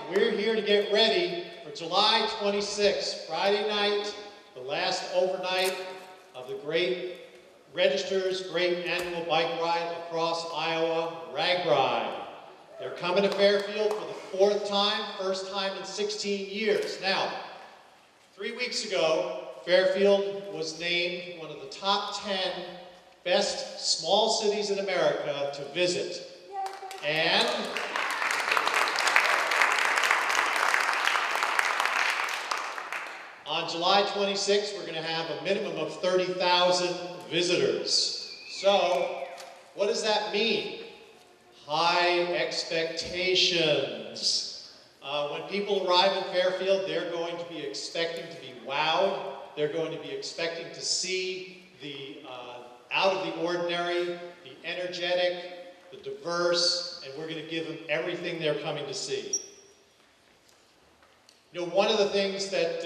we're here to get ready for July 26th, Friday night, the last overnight of the great Register's great annual bike ride across Iowa, Ragbrai. They're coming to Fairfield for the fourth time, first time in 16 years. Now, 3 weeks ago, Fairfield was named one of the top 10 best small cities in America to visit. And on July 26th, we're going to have a minimum of 30,000 visitors. So, what does that mean? High expectations. When people arrive in Fairfield, they're going to be expecting to be wowed. They're going to be expecting to see the out of the ordinary, the energetic, the diverse, and we're going to give them everything they're coming to see. You know, one of the things that,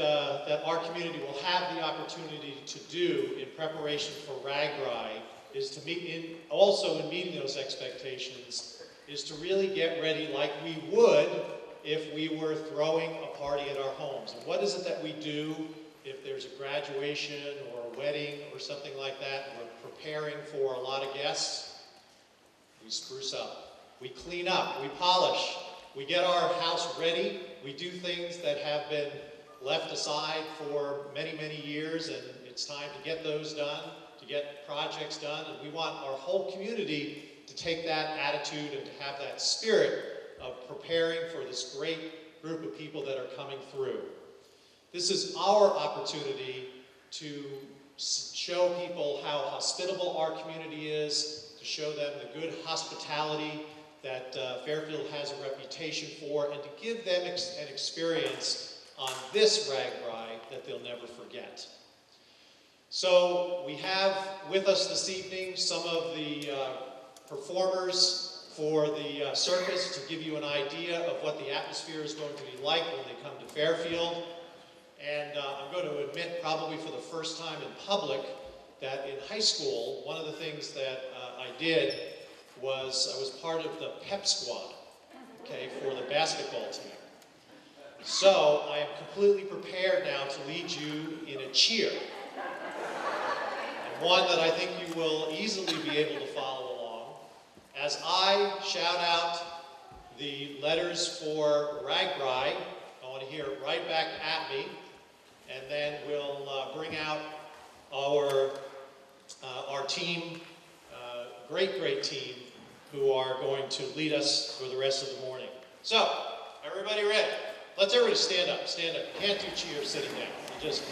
that our community will have the opportunity to do in preparation for Ragbrai is to also in meeting those expectations, is to really get ready like we would if we were throwing a party at our homes. And what is it that we do if there's a graduation or a wedding or something like that, and we're preparing for a lot of guests? We spruce up, we clean up, we polish, we get our house ready, we do things that have been left aside for many, many years, and it's time to get those done, to get projects done, and we want our whole community to take that attitude and to have that spirit of preparing for this great group of people that are coming through. This is our opportunity to show people how hospitable our community is, to show them the good hospitality that Fairfield has a reputation for, and to give them an experience on this Ragbrai that they'll never forget. So we have with us this evening some of the performers for the circus to give you an idea of what the atmosphere is going to be like when they come to Fairfield. And I'm going to admit, probably for the first time in public, that in high school, one of the things that I did was I was part of the pep squad, okay, for the basketball team. So I am completely prepared now to lead you in a cheer. And one that I think you will easily be able to follow along. As I shout out the letters for Ragbrai, I want to hear it right back at me, and then we'll bring out our team, great team, who are going to lead us for the rest of the morning. So, everybody ready? Let's everybody stand up, stand up. You can't do cheers sitting down. You just,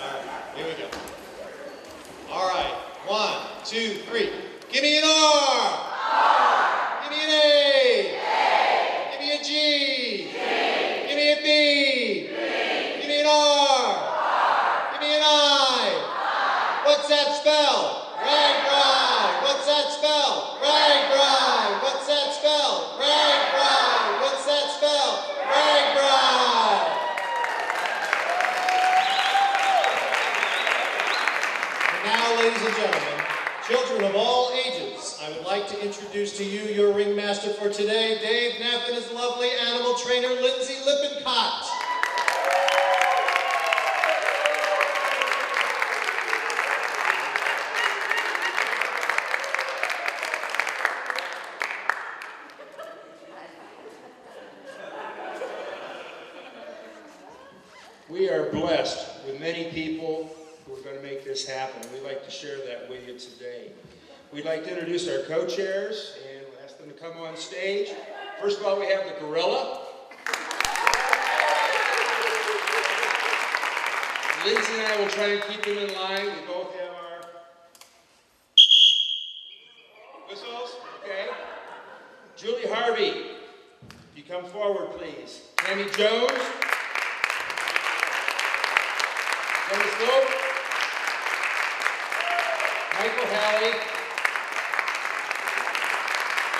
all right, here we go. All right, 1, 2, 3. Give me an R. R. Give me an A. A. Give me a G. G. Give me a B. B. Give me an R. R. Give me an I. I. What's that spell? Ragbrai. What's that spell? Ragbrai. What's that spell? Ragbrai. What's that spell? Ragbrai. And now, ladies and gentlemen, children of all ages, I would like to introduce to you your ringmaster for today, Dave Neff, and his lovely animal trainer, Lindsay Lippincott. We are blessed with many people who are going to make this happen. We'd like to share that with you today. We'd like to introduce our co-chairs and we'll ask them to come on stage. First of all, we have the gorilla. Lindsay and I will try and keep them in line. We both have our whistles. Okay. Julie Harvey, if you come forward, please. Tammy Jones. Dennis Lope, Michael Halley,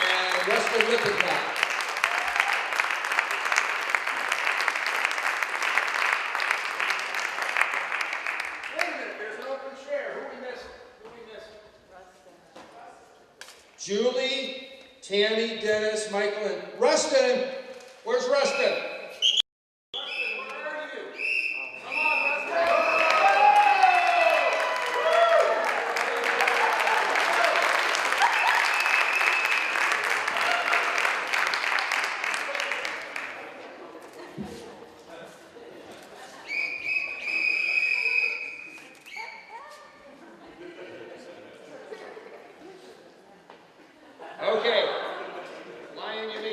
and Rustin Lippincott. Wait a minute, there's an open chair. Who are we missing? Julie, Tammy, Dennis, Michael, and Rustin. Where's Rustin?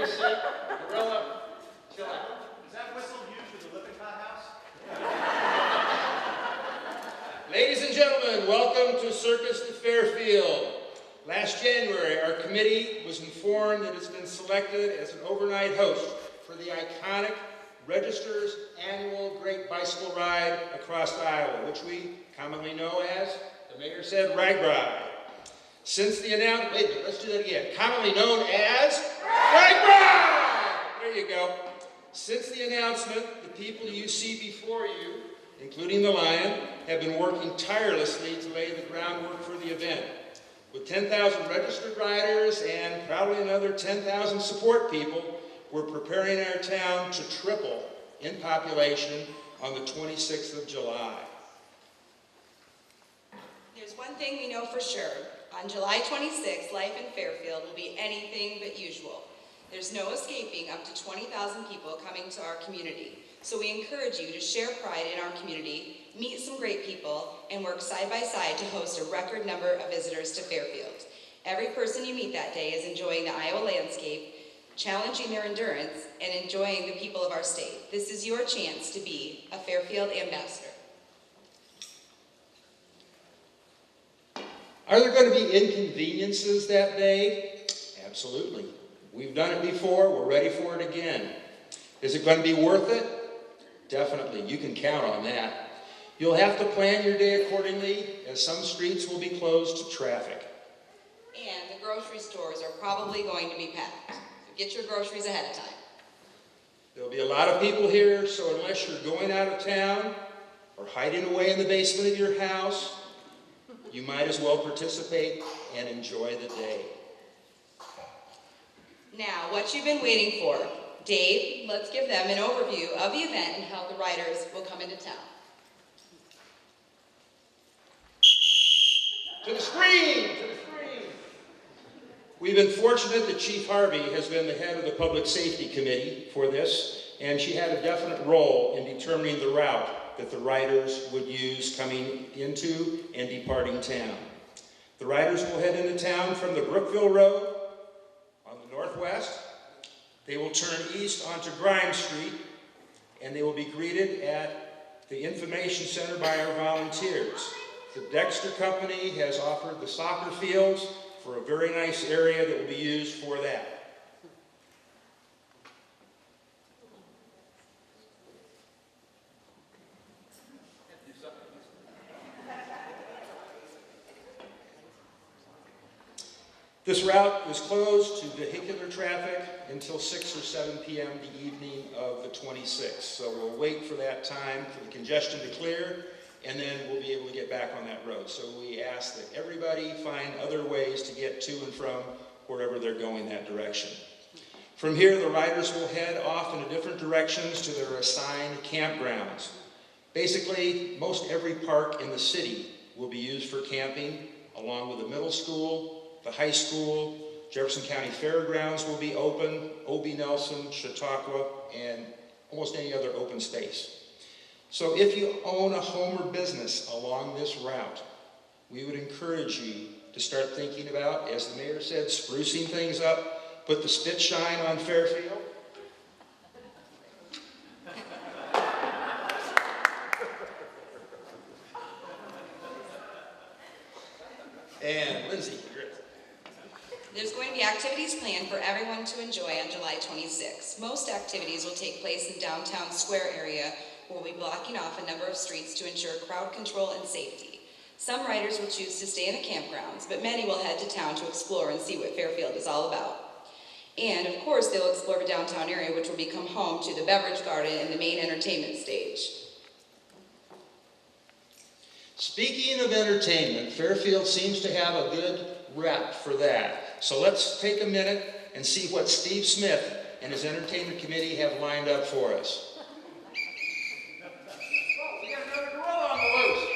a seat. Gorilla, chill out. Is that whistle used for the Lippincott House? Ladies and gentlemen, welcome to Circus de Fairfield. Last January, our committee was informed that it's been selected as an overnight host for the iconic Register's annual Great Bicycle Ride across Iowa, which we commonly know as, the mayor said, Ragbrai. Since the announcement, wait a minute, let's do that again. Commonly known as Ragbrai! There you go. Since the announcement, the people you see before you, including the Lion, have been working tirelessly to lay the groundwork for the event. With 10,000 registered riders and probably another 10,000 support people, we're preparing our town to triple in population on the 26th of July. There's one thing we know for sure. On July 26th, life in Fairfield will be anything but usual. There's no escaping up to 20,000 people coming to our community. So we encourage you to share pride in our community, meet some great people, and work side by side to host a record number of visitors to Fairfield. Every person you meet that day is enjoying the Iowa landscape, challenging their endurance, and enjoying the people of our state. This is your chance to be a Fairfield ambassador. Are there going to be inconveniences that day? Absolutely. We've done it before, we're ready for it again. Is it going to be worth it? Definitely, you can count on that. You'll have to plan your day accordingly, as some streets will be closed to traffic. And the grocery stores are probably going to be packed. So get your groceries ahead of time. There'll be a lot of people here, so unless you're going out of town or hiding away in the basement of your house, you might as well participate and enjoy the day. Now, what you've been waiting for. Dave, let's give them an overview of the event and how the riders will come into town. To the screen! To the screen! We've been fortunate that Chief Harvey has been the head of the Public Safety Committee for this, and she had a definite role in determining the route that the riders would use coming into and departing town. The riders will head into town from the Brookville Road on the northwest. They will turn east onto Grimes Street, and they will be greeted at the information center by our volunteers. The Dexter Company has offered the soccer fields for a very nice area that will be used for that. This route is closed to vehicular traffic until 6 or 7 p.m. the evening of the 26th. So we'll wait for that time for the congestion to clear, and then we'll be able to get back on that road. So we ask that everybody find other ways to get to and from wherever they're going that direction. From here, the riders will head off in different directions to their assigned campgrounds. Basically, most every park in the city will be used for camping, along with the middle school, the high school. Jefferson County Fairgrounds will be open, O.B. Nelson, Chautauqua, and almost any other open space. So if you own a home or business along this route, we would encourage you to start thinking about, as the mayor said, sprucing things up, put the spit shine on Fairfield. And Lindsay. There's going to be activities planned for everyone to enjoy on July 26th. Most activities will take place in downtown square area, where we'll be blocking off a number of streets to ensure crowd control and safety. Some riders will choose to stay in the campgrounds, but many will head to town to explore and see what Fairfield is all about. And of course, they'll explore the downtown area, which will become home to the beverage garden and the main entertainment stage. Speaking of entertainment, Fairfield seems to have a good rep for that. So let's take a minute and see what Steve Smith and his entertainment committee have lined up for us. Oh, we got another gorilla on the loose.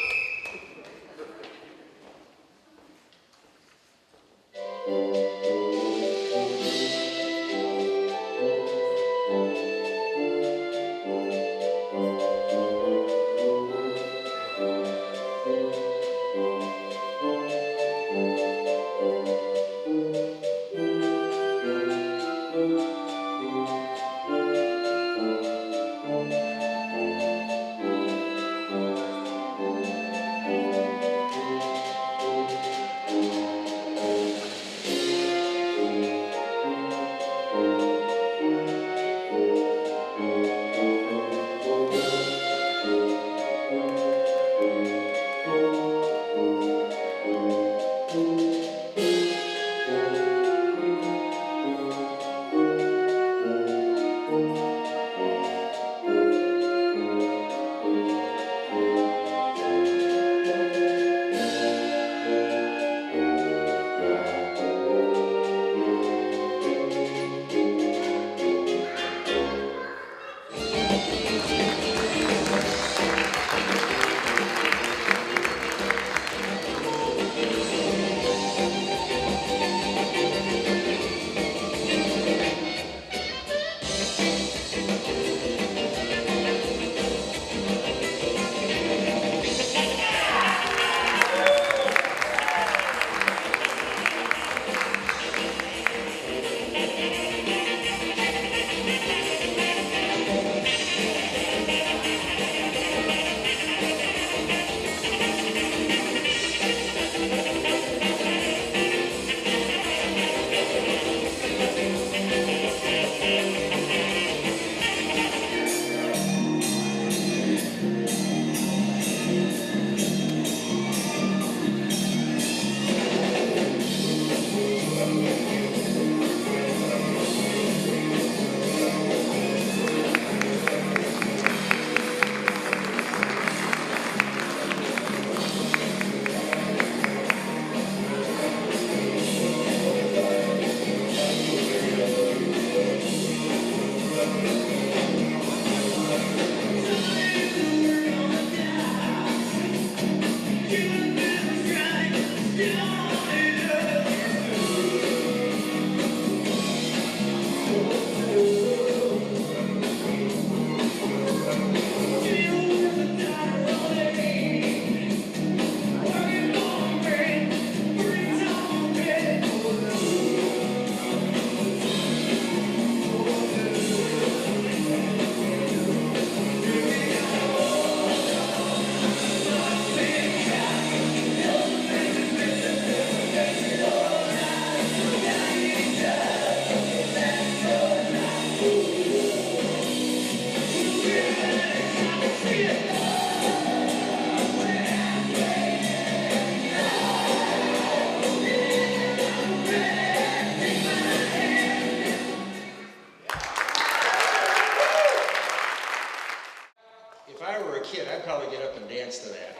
advance to that.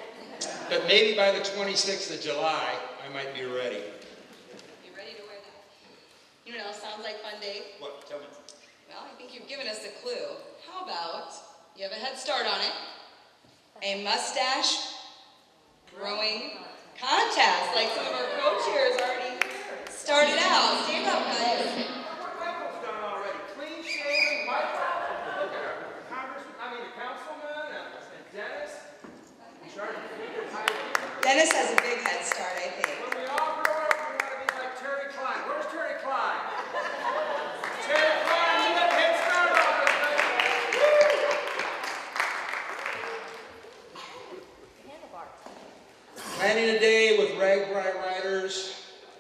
But maybe by the 26th of July, I might be ready. Be ready to wear that. You know what else sounds like fun, Dave? What? Tell me. Well, I think you've given us a clue. How about you have a head start on it? A mustache growing contest, like some of our co-chairs already started out. Stand up, guys. Michael's done already. Clean shaven, Michael. Look at her. The councilman and Dennis. Dennis has a big head start, I think. When we all grow up, we want to be like Terry Klein. Where's Terry Klein? Terry Klein, you got a head start on us, baby. Planning a day with Ragbrai riders,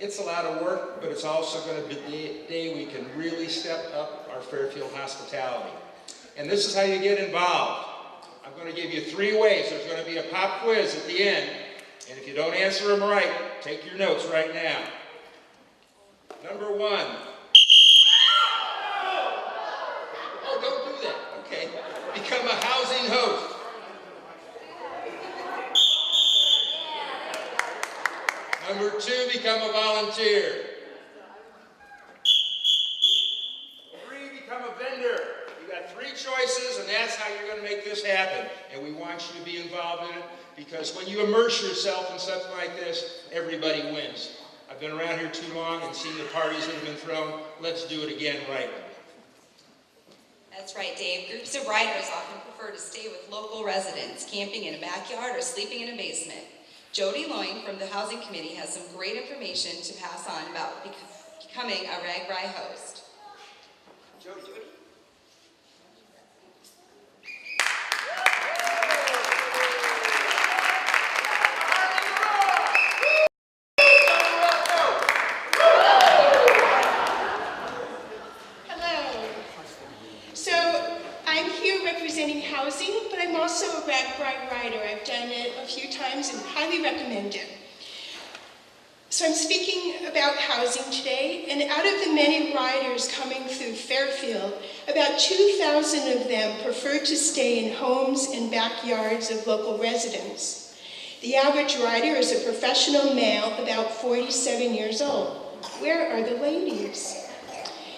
it's a lot of work, but it's also going to be the day we can really step up our Fairfield hospitality. And this is how you get involved. I'm going to give you 3 ways. There's going to be a pop quiz at the end, and if you don't answer them right, take your notes right now. Number 1. Oh, don't do that. Okay. Become a housing host. Number 2, become a volunteer. 3, become a vendor. You got 3 choices, and that's how you're going to make this happen. And we want you to be involved in it, because when you immerse yourself in something like this, everybody wins. I've been around here too long and seen the parties that have been thrown. Let's do it again right. That's right, Dave. Groups of riders often prefer to stay with local residents, camping in a backyard or sleeping in a basement. Jody Loyne from the Housing Committee has some great information to pass on about becoming a Ragbrai host. Jody. Housing, but I'm also a Ragbrai rider. I've done it a few times and highly recommend it. So I'm speaking about housing today, and out of the many riders coming through Fairfield, about 2,000 of them prefer to stay in homes and backyards of local residents. The average rider is a professional male, about 47 years old. Where are the ladies?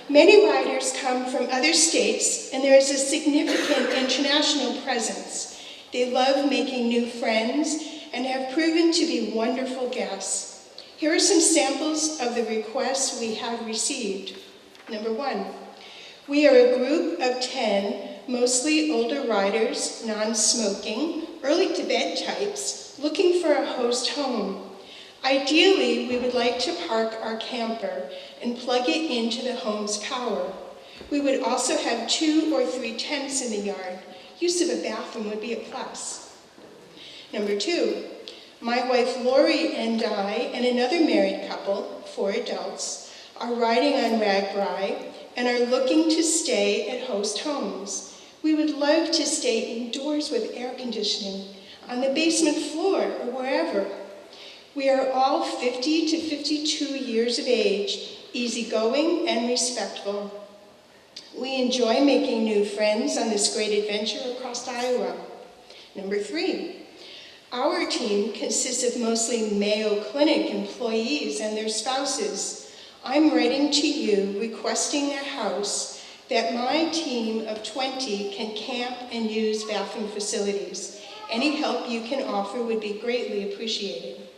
Many riders come from other states, and there is a significant international presence. They love making new friends and have proven to be wonderful guests. Here are some samples of the requests we have received. Number 1, we are a group of 10, mostly older riders, non-smoking, early-to-bed types, looking for a host home. Ideally, we would like to park our camper and plug it into the home's power. We would also have 2 or 3 tents in the yard. Use of a bathroom would be a plus. Number 2, my wife Lori and I and another married couple, 4 adults, are riding on Ragbrai and are looking to stay at host homes. We would love to stay indoors with air conditioning, on the basement floor or wherever. We are all 50 to 52 years of age, easygoing and respectful. We enjoy making new friends on this great adventure across Iowa. Number 3, our team consists of mostly Mayo Clinic employees and their spouses. I'm writing to you requesting a house that my team of 20 can camp and use bathroom facilities. Any help you can offer would be greatly appreciated.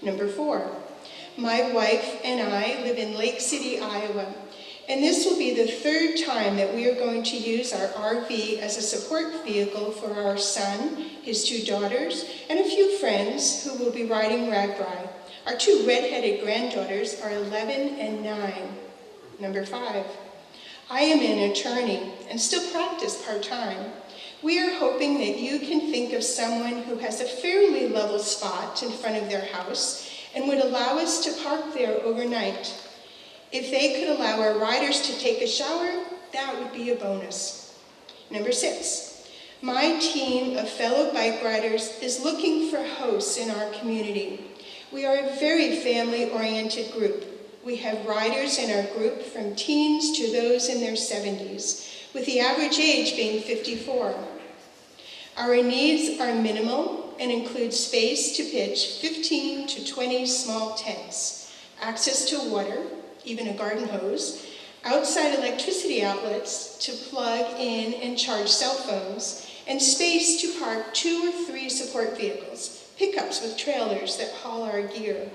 Number 4, my wife and I live in Lake City, Iowa, and this will be the 3rd time that we are going to use our RV as a support vehicle for our son, his 2 daughters, and a few friends who will be riding Ragbrai. Our 2 red-headed granddaughters are 11 and 9. Number 5, I am an attorney and still practice part-time. We are hoping that you can think of someone who has a fairly level spot in front of their house and would allow us to park there overnight. If they could allow our riders to take a shower, that would be a bonus. Number 6, my team of fellow bike riders is looking for hosts in our community. We are a very family-oriented group. We have riders in our group from teens to those in their 70s, with the average age being 54. Our needs are minimal, and includes space to pitch 15 to 20 small tents, access to water, even a garden hose, outside electricity outlets to plug in and charge cell phones, and space to park 2 or 3 support vehicles, pickups with trailers that haul our gear.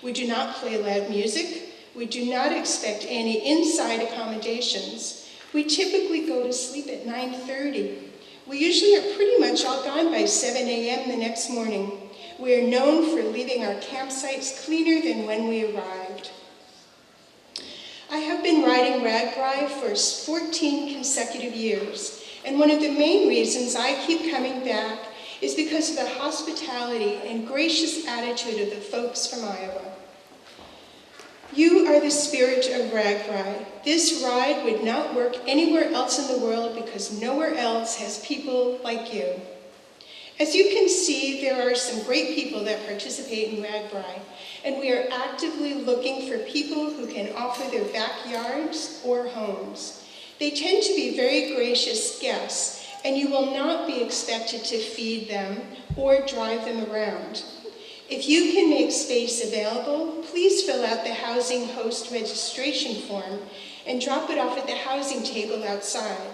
We do not play loud music. We do not expect any inside accommodations. We typically go to sleep at 9:30. We usually are pretty much all gone by 7 a.m. the next morning. We are known for leaving our campsites cleaner than when we arrived. I have been riding Ragbrai for 14 consecutive years, and one of the main reasons I keep coming back is because of the hospitality and gracious attitude of the folks from Iowa. You are the spirit of Ragbrai. This ride would not work anywhere else in the world because nowhere else has people like you. As you can see, there are some great people that participate in Ragbrai, and we are actively looking for people who can offer their backyards or homes. They tend to be very gracious guests, and you will not be expected to feed them or drive them around. If you can make space available, please fill out the housing host registration form and drop it off at the housing table outside.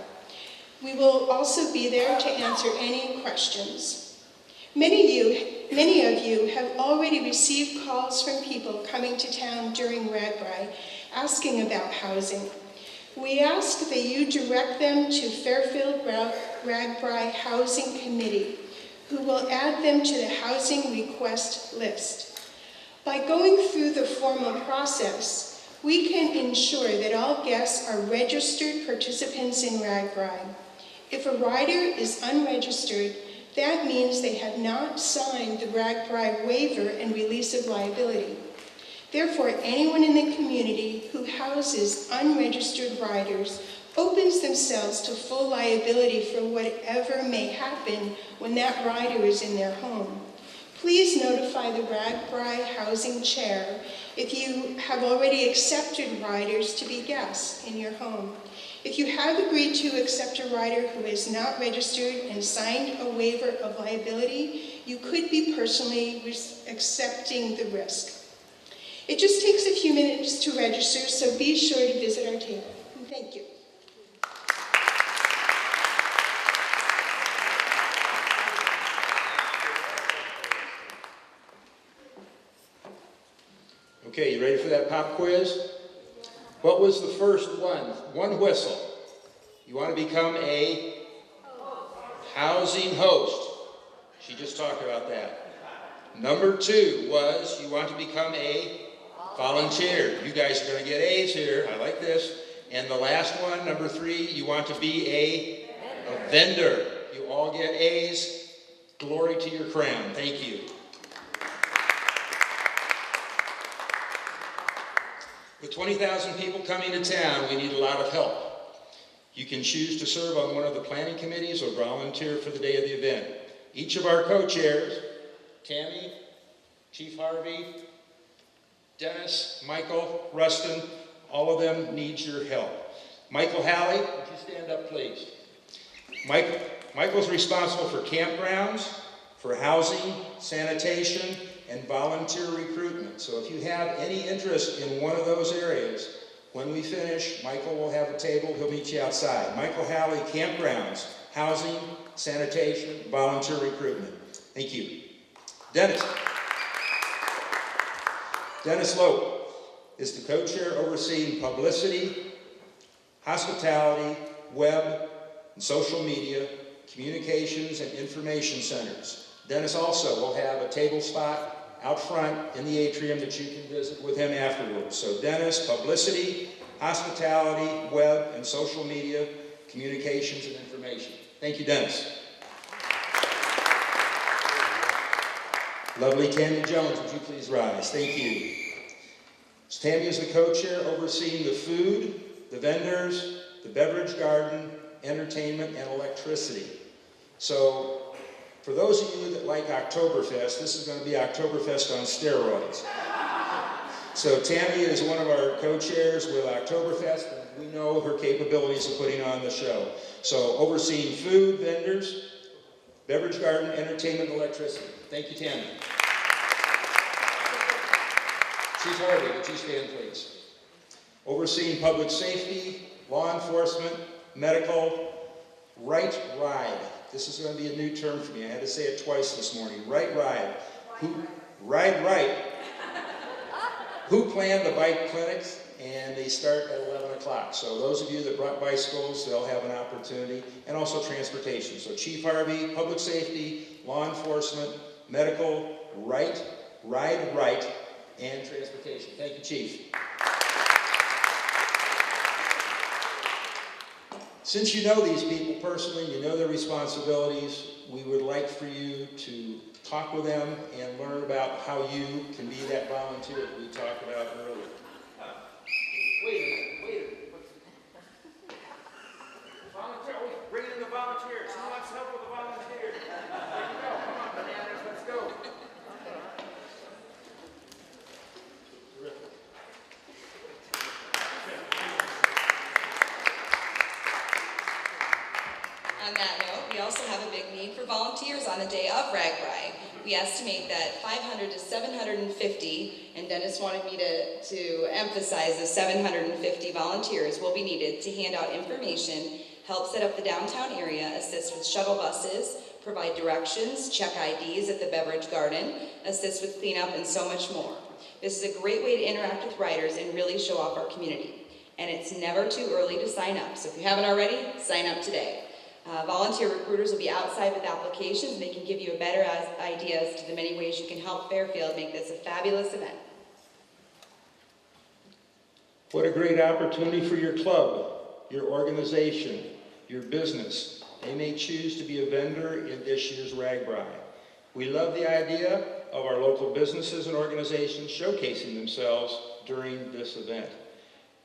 We will also be there to answer any questions. Many of you have already received calls from people coming to town during Ragbrai asking about housing. We ask that you direct them to Fairfield Ragbrai Housing Committee, who will add them to the housing request list. By going through the formal process, we can ensure that all guests are registered participants in Ragbrai. If a rider is unregistered, that means they have not signed the Ragbrai waiver and release of liability. Therefore, anyone in the community who houses unregistered riders opens themselves to full liability for whatever may happen when that rider is in their home. Please notify the Ragbrai Housing Chair if you have already accepted riders to be guests in your home. If you have agreed to accept a rider who is not registered and signed a waiver of liability, you could be personally accepting the risk. It just takes a few minutes to register, so be sure to visit our table. Thank you. Okay, you ready for that pop quiz? What was the first one? One whistle. You want to become a housing host. She just talked about that. Number 2 was you want to become a volunteer. You guys are going to get A's here. I like this. And the last one, number 3, you want to be a vendor. You all get A's. Glory to your crown. Thank you. With 20,000 people coming to town, we need a lot of help. You can choose to serve on one of the planning committees or volunteer for the day of the event. Each of our co-chairs, Tammy, Chief Harvey, Dennis, Michael, Rustin, all of them need your help. Michael Halley, would you stand up, please? Michael's responsible for campgrounds, for housing, sanitation, and volunteer recruitment. So if you have any interest in one of those areas, when we finish, Michael will have a table. He'll meet you outside. Michael Halley, campgrounds, housing, sanitation, volunteer recruitment. Thank you. Dennis. Dennis Lope is the co-chair overseeing publicity, hospitality, web, and social media, communications, and information centers. Dennis also will have a table spot out front in the atrium that you can visit with him afterwards. So Dennis, publicity, hospitality, web, and social media, communications, and information. Thank you, Dennis. Lovely Tammy Jones, would you please rise? Thank you. So Tammy is the co-chair overseeing the food, the vendors, the beverage garden, entertainment, and electricity. So for those of you that like Oktoberfest, this is going to be Oktoberfest on steroids. So Tammy is one of our co-chairs with Oktoberfest, and we know her capabilities of putting on the show. So overseeing food, vendors, beverage garden, entertainment, and electricity. Thank you, Tammy. Chief Harvey, would you stand, please? Overseeing public safety, law enforcement, medical, right ride. This is going to be a new term for me. I had to say it twice this morning. Right ride. Right. Who planned the bike clinics? And they start at 11 o'clock. So those of you that brought bicycles, they'll have an opportunity. And also transportation. So Chief Harvey, public safety, law enforcement, medical, ride right, and transportation. Thank you, Chief. Since you know these people personally, you know their responsibilities, we would like for you to talk with them and learn about how you can be that volunteer that we talked about earlier. Wait a minute. Volunteer, bring in the volunteers. Who wants help with the volunteers? There you go. Come on, bananas, let's go. On that note, we also have a big need for volunteers on the day of Ragbrai. We estimate that 500 to 750, and Dennis wanted me to emphasize the 750 volunteers will be needed to hand out information, help set up the downtown area, assist with shuttle buses, provide directions, check IDs at the beverage garden, assist with cleanup, and so much more. This is a great way to interact with riders and really show off our community. And it's never too early to sign up. So if you haven't already, sign up today. Volunteer recruiters will be outside with applications, and they can give you a better idea as to the many ways you can help Fairfield make this a fabulous event. What a great opportunity for your club, your organization, your business. They may choose to be a vendor in this year's Ragbrai. We love the idea of our local businesses and organizations showcasing themselves during this event.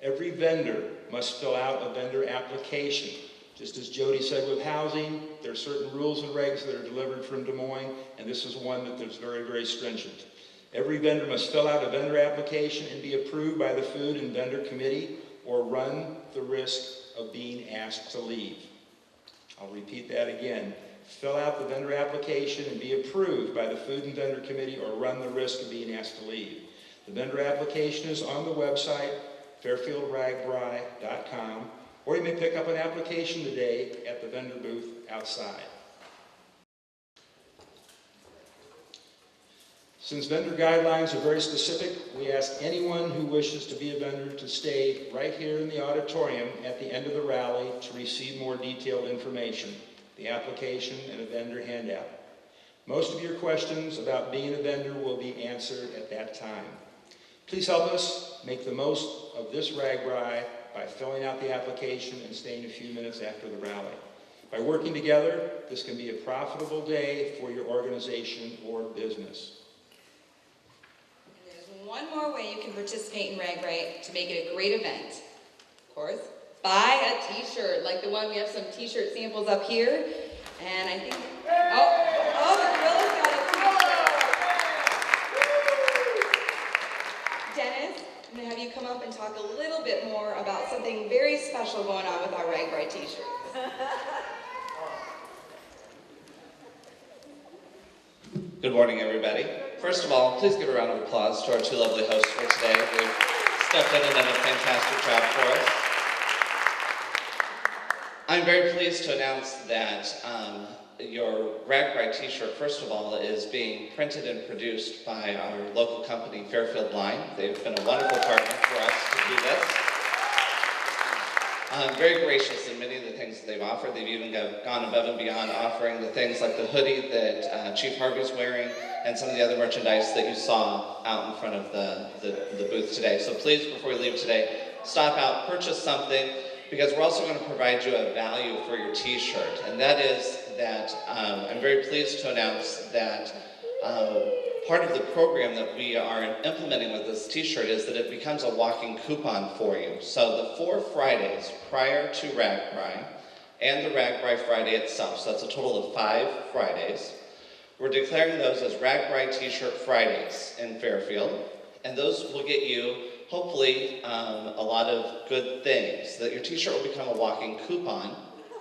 Every vendor must fill out a vendor application. Just as Jody said with housing, there are certain rules and regs that are delivered from Des Moines, and this is one that's very, very stringent. Every vendor must fill out a vendor application and be approved by the Food and Vendor Committee or run the risk of being asked to leave. I'll repeat that again. Fill out the vendor application and be approved by the Food and Vendor Committee or run the risk of being asked to leave. The vendor application is on the website, fairfieldragbrai.com, or you may pick up an application today at the vendor booth outside. Since vendor guidelines are very specific, we ask anyone who wishes to be a vendor to stay right here in the auditorium at the end of the rally to receive more detailed information, the application and a vendor handout. Most of your questions about being a vendor will be answered at that time. Please help us make the most of this Ragbrai by filling out the application and staying a few minutes after the rally. By working together, this can be a profitable day for your organization or business. And there's one more way you can participate in Ragbrai to make it a great event. Of course, buy a t-shirt, like the one. We have some t-shirt samples up here. And I think, oh, the gorilla's got a t-shirt. Dennis, I'm going to have you come up and talk a little bit more about something very special going on with our Ragbrai t-shirts. Good morning, everybody. First of all, please give a round of applause to our two lovely hosts for today. They've stepped in and done a fantastic job for us. I'm very pleased to announce that your Ragbrai t-shirt, first of all, is being printed and produced by our local company, Fairfield Line. They've been a wonderful partner for us to do this. Very gracious in many of the things that they've offered. They've even gone above and beyond, offering the things like the hoodie that Chief Harvey's wearing and some of the other merchandise that you saw out in front of the booth today. So please, before you leave today, stop out, purchase something, because we're also going to provide you a value for your t-shirt. And that is that I'm very pleased to announce that part of the program that we are implementing with this t-shirt is that it becomes a walking coupon for you. So the 4 Fridays prior to Ragbrai and the Ragbrai Friday itself, so that's a total of 5 Fridays, we're declaring those as Ragbrai t-shirt Fridays in Fairfield, and those will get you hopefully a lot of good things. That your t-shirt will become a walking coupon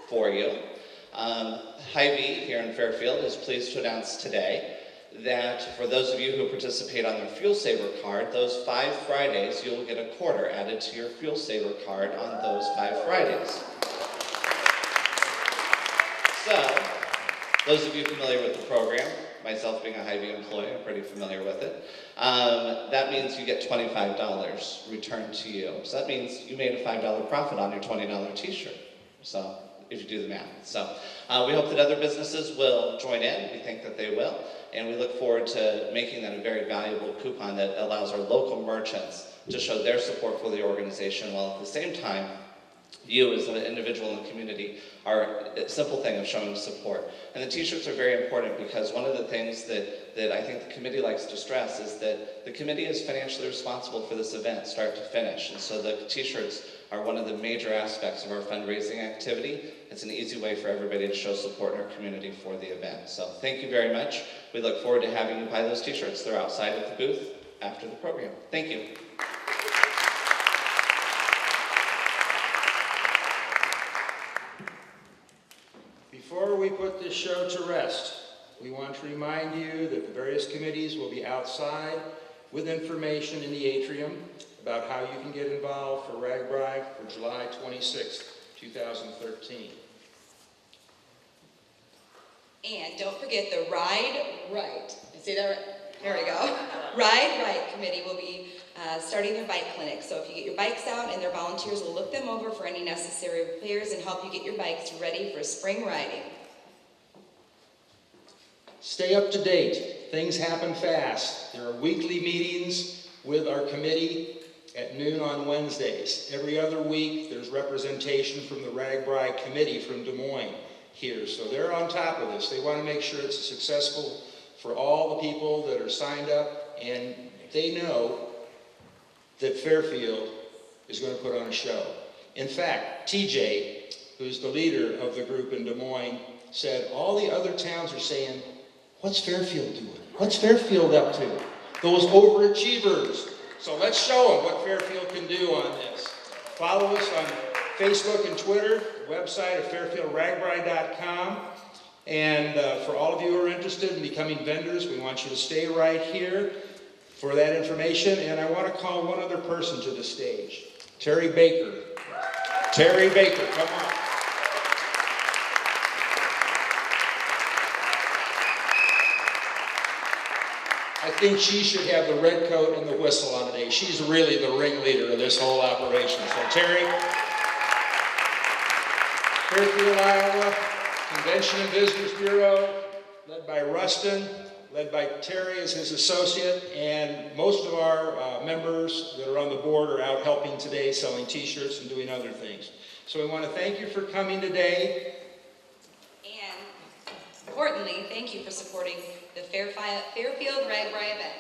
for you. Hy-Vee here in Fairfield is pleased to announce today that for those of you who participate on their Fuel Saver card, those 5 Fridays, you'll get a quarter added to your Fuel Saver card on those 5 Fridays. So, those of you familiar with the program, myself being a Hy-Vee employee, I'm pretty familiar with it. That means you get $25 returned to you. So that means you made a $5 profit on your $20 t-shirt. So, if you do the math. So, we hope that other businesses will join in. We think that they will. And we look forward to making that a very valuable coupon that allows our local merchants to show their support for the organization, while at the same time, you as an individual in the community are a simple thing of showing support. And the t-shirts are very important because one of the things that I think the committee likes to stress is that the committee is financially responsible for this event, start to finish. And so the t-shirts are one of the major aspects of our fundraising activity. It's an easy way for everybody to show support in our community for the event. So thank you very much. We look forward to having you buy those t-shirts. They're outside of the booth after the program. Thank you. Before we put this show to rest, we want to remind you that the various committees will be outside with information in the atrium about how you can get involved for Ragbrai for July 26th, 2013. And don't forget the Ride Right. I say that right? There we go. Ride Right committee will be starting their bike clinic. So if you get your bikes out, and their volunteers will look them over for any necessary repairs and help you get your bikes ready for spring riding. Stay up to date. Things happen fast. There are weekly meetings with our committee at noon on Wednesdays. Every other week, there's representation from the Ragbrai committee from Des Moines here. So they're on top of this. They want to make sure it's successful for all the people that are signed up, and they know that Fairfield is going to put on a show. In fact, TJ, who's the leader of the group in Des Moines, said all the other towns are saying, what's Fairfield doing? What's Fairfield up to? Those overachievers. So let's show them what Fairfield can do on this. Follow us on Facebook and Twitter, the website at fairfieldragbrai.com. And for all of you who are interested in becoming vendors, we want you to stay right here for that information. And I want to call one other person to the stage, Terry Baker. Terry Baker, come on. I think she should have the red coat and the whistle on today. She's really the ringleader of this whole operation. So Terry, Fairfield, Iowa, Convention and Visitors Bureau, led by Rustin, led by Terry as his associate, and most of our members that are on the board are out helping today, selling t-shirts and doing other things. So we want to thank you for coming today. And importantly, thank you for supporting the Fairfield Ragbrai event.